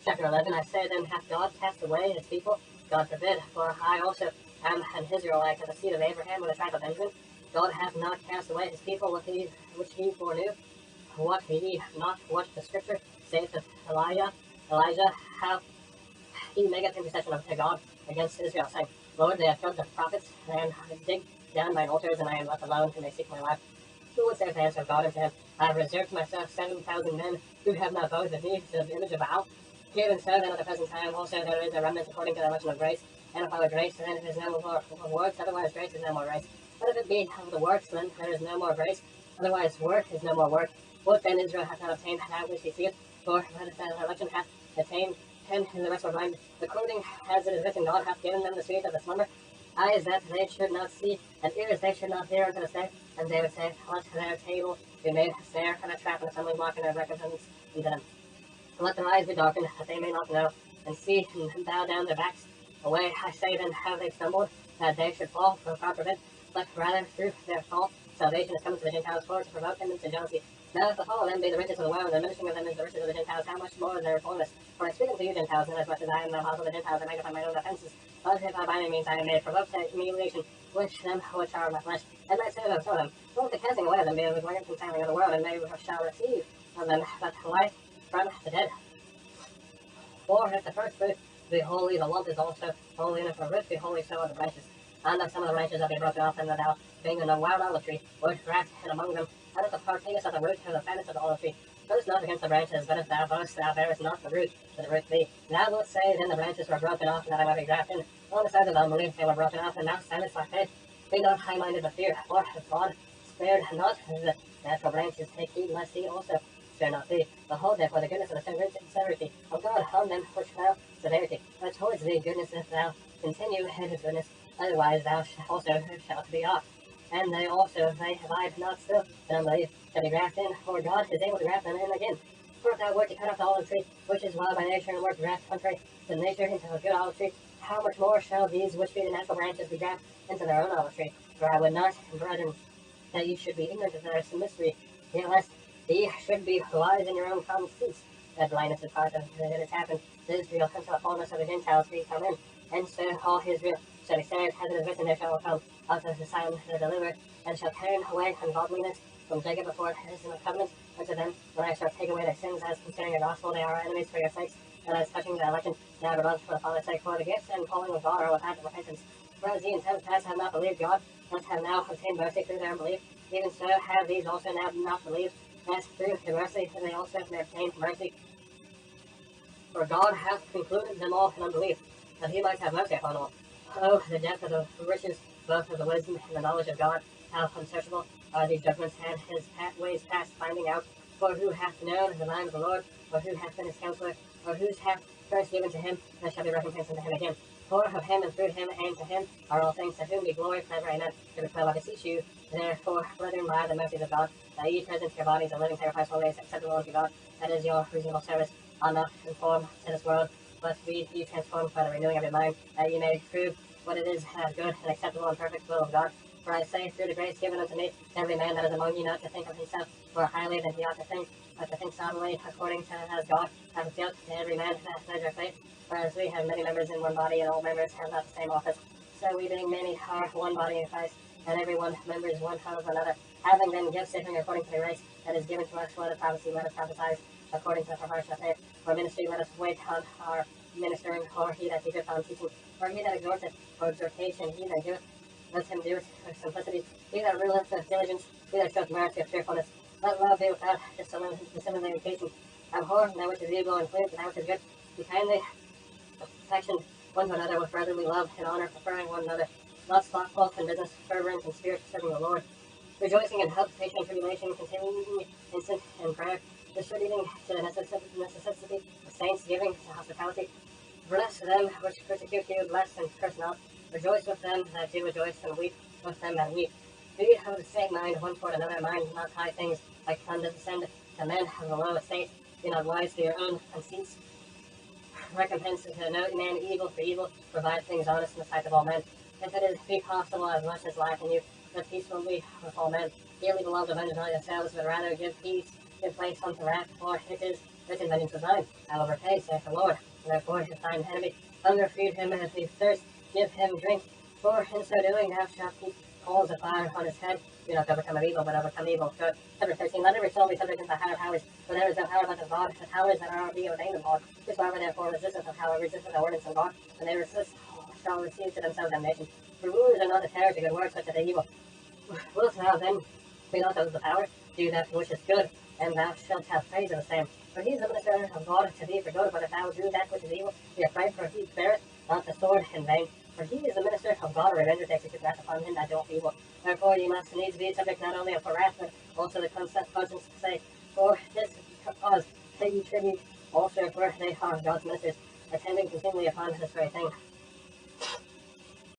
Chapter 11, I say then, hath God cast away his people? God forbid, for I also am an Israelite of the seed of Abraham with the tribe of Benjamin. God hath not cast away his people which he foreknew. What he not what the scripture saith of Elijah, how he maketh intercession unto God against Israel, saying, Lord, they have killed the prophets, and dig down mine altars, and I am left alone, and they seek my life. Who would say the answer of God unto him, I have reserved to myself 7,000 men who have not bowed the knee to the image of Baal? Even so, then at the present time also there is a remnant according to the election of grace, and if I were grace, then it is no more works, otherwise grace is no more grace. But if it be of the works, then there is no more grace, otherwise work is no more work. What then Israel hath not obtained that which he seeth, for the election hath attained him, and the rest were blind. According as it is written, God hath given them the spirit of the slumber, eyes that they should not see, and ears they should not hear unto this day. And they would say, let their table be made a snare and a trap and a stumbling block and a recompense unto them. Let their eyes be darkened, that they may not know, and see, and bow down their backs away. I say then, have they stumbled, that they should fall? For God forbid, but rather through their fall, salvation is coming to the Gentiles for to provoke them into jealousy. Now if the fall of them be the riches of the world, and the diminishing of them is the riches of the Gentiles, how much more their fullness? For I speak unto you Gentiles, inasmuch as I am the apostle of the Gentiles, I magnify my own offences. But if I by any means I am made provoked to humiliation, which them which are of my flesh, and might say of them, so the casting away of them be the reconciling of the world, and they shall receive of them that life from the dead. For if the first fruit be holy, the lump is also holy, and if the root be holy, so are the branches. And if some of the branches have been broken off, and thou, being in a wild olive tree, wert wrapped in among them, and if the partakest of the root, or the fatness of the olive tree, boast not against the branches, but if thou boast, thou bearest not the root, but the root thee. Thou wilt say, then the branches were broken off, and that I might be grafted in. On the side of the unbelief they were broken off, and now silence by faith. Be not high-minded, but fear, for if God spared not the natural branches, take heed lest he also spare not thee. Behold therefore the goodness and the severity of God on them which fell severity. But towards thee goodness if thou continue in his goodness, otherwise thou also shalt be off. And they also, they abide not still, in unbelief, shall be grafted in, for God is able to graft them in again. For if thou wert to cut off the olive tree, which is wild by nature, and wert to graft contrary to nature into a good olive tree, how much more shall these which be the natural branches be grafted into their own olive tree? For I would not, brethren, that ye should be ignorant of their mystery, yet lest ye should be wise in your own conceits. That blindness is part of it has happened to Israel until the fullness of the Gentiles be come in, and so all Israel shall be saved, as it is written, there shall come out of the Zion the deliverer, and shall turn away ungodliness from Jacob before it is in the covenant unto them, when I shall take away their sins, as concerning your gospel they are our enemies for your sakes, and as touching the election, now beloved for the Father's sake, for the gifts and calling of God are without repentance. Whereas ye in times past have not believed God, but have now obtained mercy through their unbelief, even so have these also now not believed, as through the mercy they also may obtain mercy. For God hath concluded them all in unbelief, that he might have mercy upon all. Oh, the depth of the riches, both of the wisdom and the knowledge of God, how unsearchable are these judgments, and his ways past finding out. For who hath known the mind of the Lord, or who hath been his counselor, or whose hath first given to him, that shall be recompensed unto him again. For of him, and through him, and to him are all things, to whom be glory forever. Amen. Number 12, I beseech you, therefore, brethren, by the mercies of God, that ye present your bodies a living sacrifice, holy, acceptable unto God, that is your reasonable service. Are not conformed to this world, but be ye transformed by the renewing of your mind, that ye may prove what it is good and acceptable and perfect will of God. For I say, through the grace given unto me, every man that is among you not to think of himself more highly than he ought to think, but to think soberly, according to as God hath dealt to every man that measure of faith. Whereas we have many members in one body, and all members have not the same office. So we being many are one body in Christ, and every one member is one of another. Having then gifts differing according to the grace that is given to us, for the prophecy, let us prophesy according to the proportion of faith. For ministry, let us wait on our ministering, or he that teacheth on teaching, or he that exhorteth for exhortation, he that doeth, let him do it with simplicity. He that ruleth with diligence, he that showeth mercy with cheerfulness. Let love be without dissimulation. Abhor that which is evil, and cleave to that which is good. Be kindly affection one to another with brotherly love and honor, preferring one another. Not slothful in business, fervent in spirit, serving the Lord. Rejoicing in hope, patient in tribulation, continuing instant in prayer, distributing to the necessity of saints, giving to hospitality. Bless them which persecute you, bless and curse not. Rejoice with them that do rejoice, and weep with them that weep. Be of the same mind one toward another, mind not high things, like condescend to men of the low estate. Be not wise to your own conceits. Recompense to no man evil for evil, provide things honest in the sight of all men. If it is be possible, as much as lieth in you, but peacefully with all men. Dearly beloved, avenge not yourselves, but rather give peace, give place unto wrath, for it is written vengeance is mine. I will repay, saith the Lord. Therefore, if thine enemy hunger, feed him, and if he thirst, give him drink. For in so doing, thou shalt heap coals of fire on his head. Do not overcome of evil, but overcome evil with good. Chapter 13. Let every soul be subject unto the higher powers, for there is no power but of God. The powers that are be ordained of God. Whosoever therefore resisteth of power resisteth the ordinance of God, and they resist shall receive to themselves damnation. For rulers are not the terror to good works, but to the evil. Wilt thou then be not of the power? Do that which is good, and thou shalt have praise of the same. For he is the minister of God to thee for good, but if thou do that which is evil, be afraid, for he beareth not the sword in vain. For he is the minister of God, a revenger to execute wrath upon him that doeth evil. Therefore ye must needs be subject not only for wrath, but also the conscience sake. For this cause pay ye tribute also, for they are God's ministers, attending continually upon this very thing.